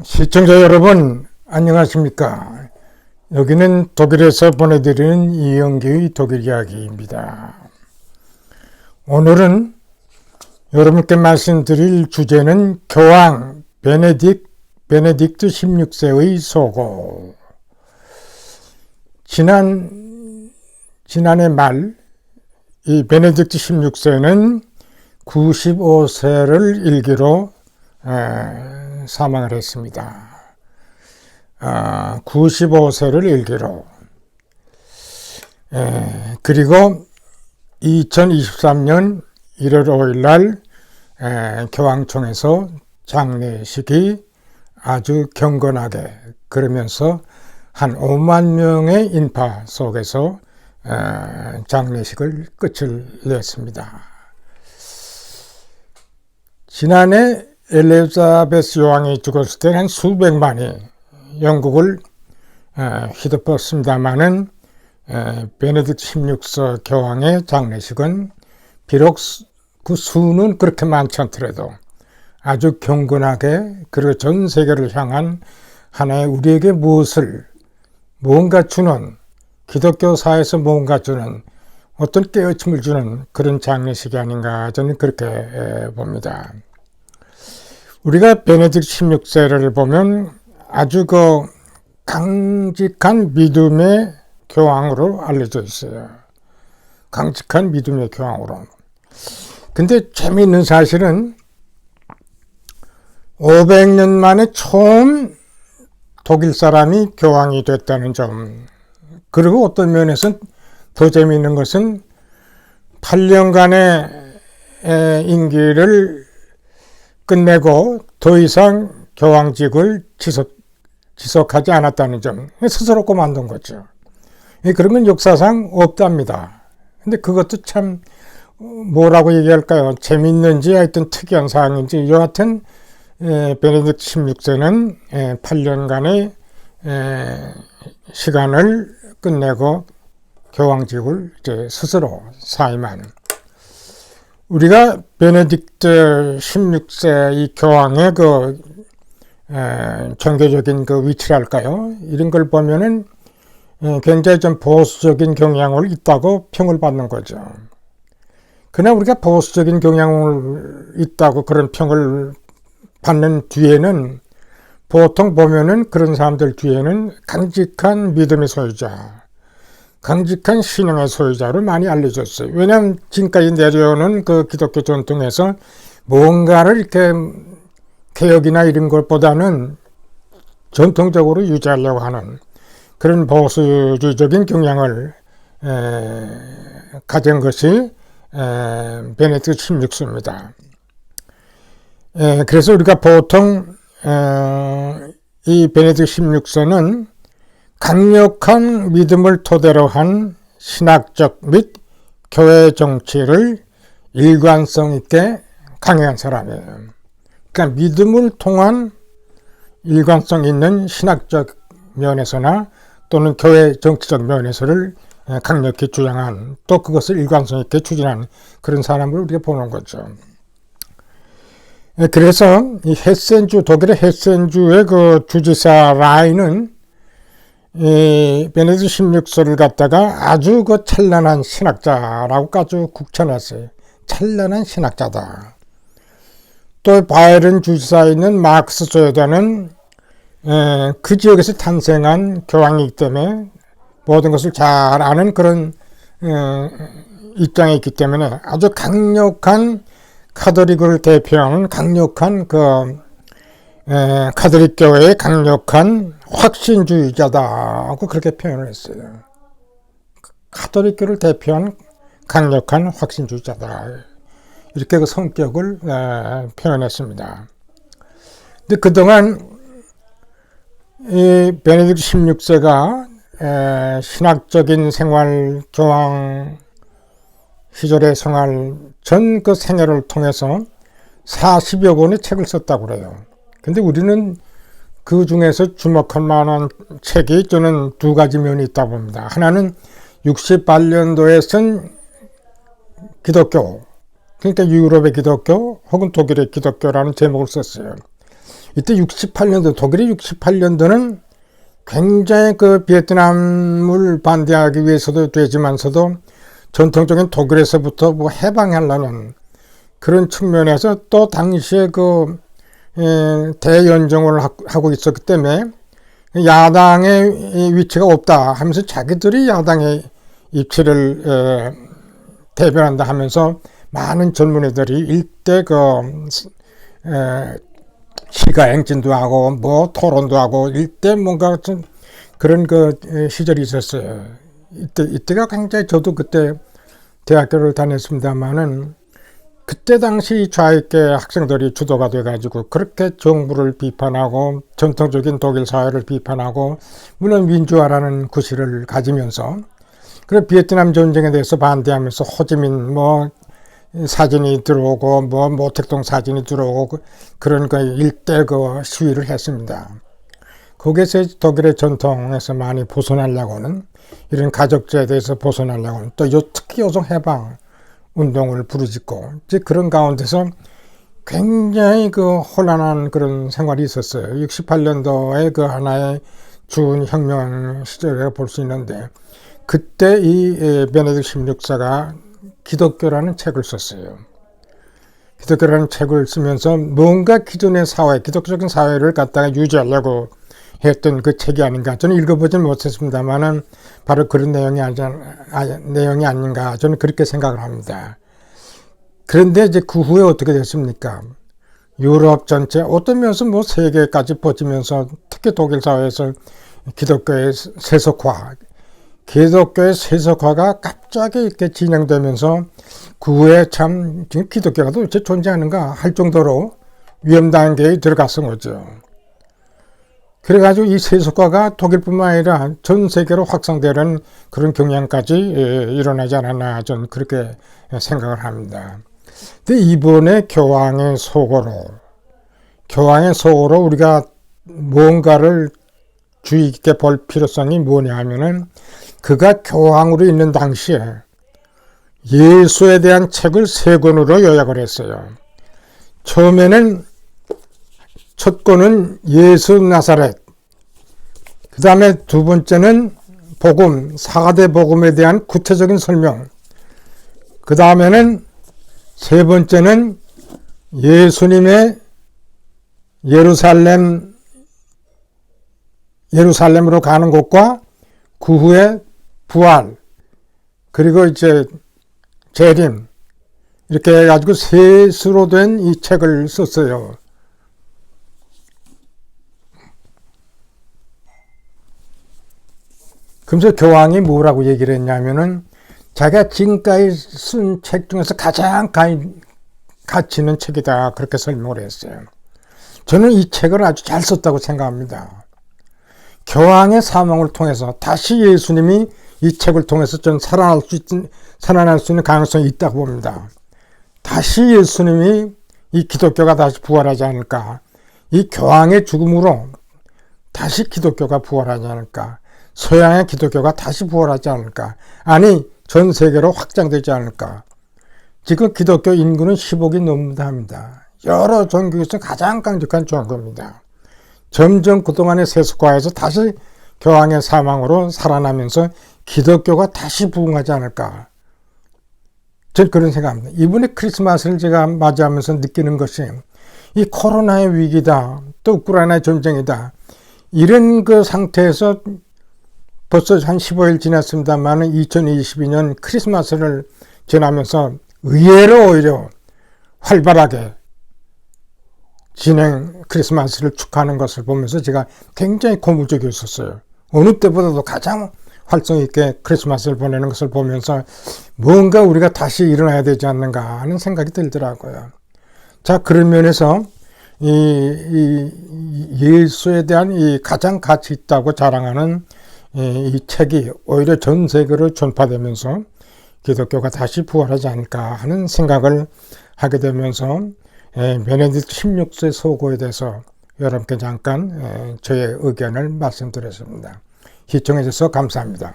시청자 여러분, 안녕하십니까? 여기는 독일에서 보내드리는 이영규의 독일 이야기입니다. 오늘은 여러분께 말씀드릴 주제는 교황 베네딕트 16세의 소고. 지난해 말 이 베네딕트 16세는 95세를 일기로 사망을 했습니다. 95세를 일기로. 그리고 2023년 1월 5일 날 교황청에서 장례식이 아주 경건하게, 그러면서 한 5만 명의 인파 속에서 장례식을 끝을 냈습니다. 지난해 엘리자베스 여왕이 죽었을 때 한 수백만이 영국을 휘덮었습니다마는 베네딕트 16세 교황의 장례식은 비록 그 수는 그렇게 많지 않더라도 아주 경건하게, 그리고 전 세계를 향한 하나의 우리에게 무언가 주는, 기독교사에서 무언가 주는, 어떤 깨우침을 주는 그런 장례식이 아닌가, 저는 그렇게 봅니다. 우리가 베네딕트 16세를 보면 아주 강직한 믿음의 교황으로 알려져 있어요. 강직한 믿음의 교황으로. 근데 재미있는 사실은 500년 만에 처음 독일 사람이 교황이 됐다는 점. 그리고 어떤 면에서는 더 재미있는 것은 8년간의 임기를 끝내고 더 이상 교황직을 지속하지 않았다는 점. 스스로 그만둔 거죠. 그런 건 역사상 없답니다. 근데 그것도 참 뭐라고 얘기할까요? 재밌는지 하여튼 특이한 사항인지, 여하튼 베네딕트 16세는 8년간의 시간을 끝내고 교황직을 이제 스스로 사임한. 우리가 베네딕트 16세 이 교황의 종교적인 위치랄까요? 이런 걸 보면은 굉장히 좀 보수적인 경향을 있다고 평을 받는 거죠. 그러나 우리가 보수적인 경향을 있다고 그런 평을 받는 뒤에는, 보통 보면은 그런 사람들 뒤에는 강직한 믿음의 소유자, 강직한 신앙의 소유자로 많이 알려졌어요. 왜냐하면 지금까지 내려오는 그 기독교 전통에서 뭔가를 이렇게 개혁이나 이런 것보다는 전통적으로 유지하려고 하는 그런 보수주의적인 경향을 가진 것이 베네딕트 16세입니다. 그래서 우리가 보통 이 베네딕트 16세는 강력한 믿음을 토대로 한 신학적 및 교회 정치를 일관성 있게 강행한 사람이에요. 그러니까 믿음을 통한 일관성 있는 신학적 면에서나 또는 교회 정치적 면에서를 강력히 주장한, 또 그것을 일관성 있게 추진한 그런 사람을 우리가 보는 거죠. 그래서 이 독일의 헤센주의 그 주지사 라인은 이 베네딕트 16세를 갖다가 아주 찬란한 신학자라고 아주 국천했어요. 찬란한 신학자다. 또 바이에른 주지사에 있는 마크스 조여다는 그 지역에서 탄생한 교황이기 때문에 모든 것을 잘 아는 그런 입장에 있기 때문에 아주 강력한 카톨릭을 대표하는 강력한 카톨릭 교회의 강력한 확신주의자다고 그렇게 표현을 했어요. 카톨릭교를 대표하는 강력한 확신주의자다, 이렇게 그 성격을 표현했습니다. 근데 그동안 이 베네딕트 16세가 신학적인 생활, 교황 시절의 생활, 전 그 생애를 통해서 40여 권의 책을 썼다고 그래요. 근데 우리는 그 중에서 주목할 만한 책이 저는 두 가지 면이 있다고 봅니다. 하나는 68년도에 쓴 기독교, 그러니까 유럽의 기독교 혹은 독일의 기독교라는 제목을 썼어요. 이때 68년도, 독일이 68년도는 굉장히 그 베트남을 반대하기 위해서도 되지만서도 전통적인 독일에서부터 뭐 해방하려는 그런 측면에서 또 당시에 그 대연정을 하고 있었기 때문에 야당의 위치가 없다 하면서 자기들이 야당의 입지를 대변한다 하면서 많은 젊은이들이 일대 그 시가 행진도 하고 뭐 토론도 하고 일대 뭔가 좀 그런 그 시절이 있었어요. 이때가 굉장히 저도 그때 대학교를 다녔습니다만은 그때 당시 좌익계 학생들이 주도가 돼가지고 그렇게 정부를 비판하고 전통적인 독일 사회를 비판하고 물론 민주화라는 구실을 가지면서 그리고 베트남 전쟁에 대해서 반대하면서 호지민 뭐 사진이 들어오고 뭐 모택동 사진이 들어오고 그런 거 일대 그 시위를 했습니다. 거기에서 독일의 전통에서 많이 벗어나려고는 이런 가족제에 대해서 벗어나려고는 또 특히 여성 해방 운동을 부르짖고 이제 그런 가운데서 굉장히 그 혼란한 그런 생활이 있었어요. 68년도에 그 하나의 준 혁명 시절에 볼 수 있는데 그때 이 베네딕트 16세가 기독교라는 책을 썼어요. 기독교라는 책을 쓰면서 뭔가 기존의 사회, 기독교적인 사회를 갖다가 유지하려고 했던 그 책이 아닌가. 저는 읽어보진 못했습니다만은 바로 그런 내용이 아닌가. 저는 그렇게 생각을 합니다. 그런데 이제 그 후에 어떻게 됐습니까? 유럽 전체, 어떤 면에서 뭐 세계까지 퍼지면서 특히 독일 사회에서 기독교의 세속화가 갑자기 이렇게 진행되면서 그 후에 참 지금 기독교가 도대체 존재하는가 할 정도로 위험 단계에 들어갔은 거죠. 그래가지고 이 세속화가 독일뿐만 아니라 전 세계로 확산되는 그런 경향까지 일어나지 않았나 저는 그렇게 생각을 합니다. 근데 이번에 교황의 소고로 우리가 뭔가를 주의 깊게 볼 필요성이 뭐냐 하면은 그가 교황으로 있는 당시에 예수에 대한 책을 3권으로 요약을 했어요. 처음에는 첫 권은 예수 나사렛, 그 다음에 두 번째는 복음, 4대 복음에 대한 구체적인 설명, 그 다음에는 세 번째는 예수님의 예루살렘으로 가는 곳과 그 후에 부활, 그리고 이제 재림, 이렇게 해가지고 셋으로 된 이 책을 썼어요. 그러면서 교황이 뭐라고 얘기를 했냐면은 자기가 지금까지 쓴 책 중에서 가장 가치 있는 책이다. 그렇게 설명을 했어요. 저는 이 책을 아주 잘 썼다고 생각합니다. 교황의 사명을 통해서 다시 예수님이 이 책을 통해서 전 살아날 수 있는 가능성이 있다고 봅니다. 다시 예수님이 이 기독교가 다시 부활하지 않을까. 이 교황의 죽음으로 다시 기독교가 부활하지 않을까. 서양의 기독교가 다시 부활하지 않을까. 아니 전 세계로 확장되지 않을까. 지금 기독교 인구는 10억이 넘는다 합니다. 여러 종교에서 가장 강력한 종교입니다. 점점 그동안의 세속화에서 다시 교황의 사망으로 살아나면서 기독교가 다시 부흥하지 않을까. 저는 그런 생각합니다. 이번에 크리스마스를 제가 맞이하면서 느끼는 것이 이 코로나의 위기다. 또 우크라이나의 전쟁이다. 이런 그 상태에서 벌써 한 15일 지났습니다만 2022년 크리스마스를 지나면서 의외로 오히려 활발하게 크리스마스를 축하하는 것을 보면서 제가 굉장히 고무적이었었어요. 어느 때보다도 가장 활성 있게 크리스마스를 보내는 것을 보면서 뭔가 우리가 다시 일어나야 되지 않는가 하는 생각이 들더라고요. 자, 그런 면에서 이 예수에 대한 이 가장 가치 있다고 자랑하는 이 책이 오히려 전 세계로 전파되면서 기독교가 다시 부활하지 않을까 하는 생각을 하게 되면서 베네딕트 16세 소고에 대해서 여러분께 잠깐 저의 의견을 말씀드렸습니다. 시청해 주셔서 감사합니다.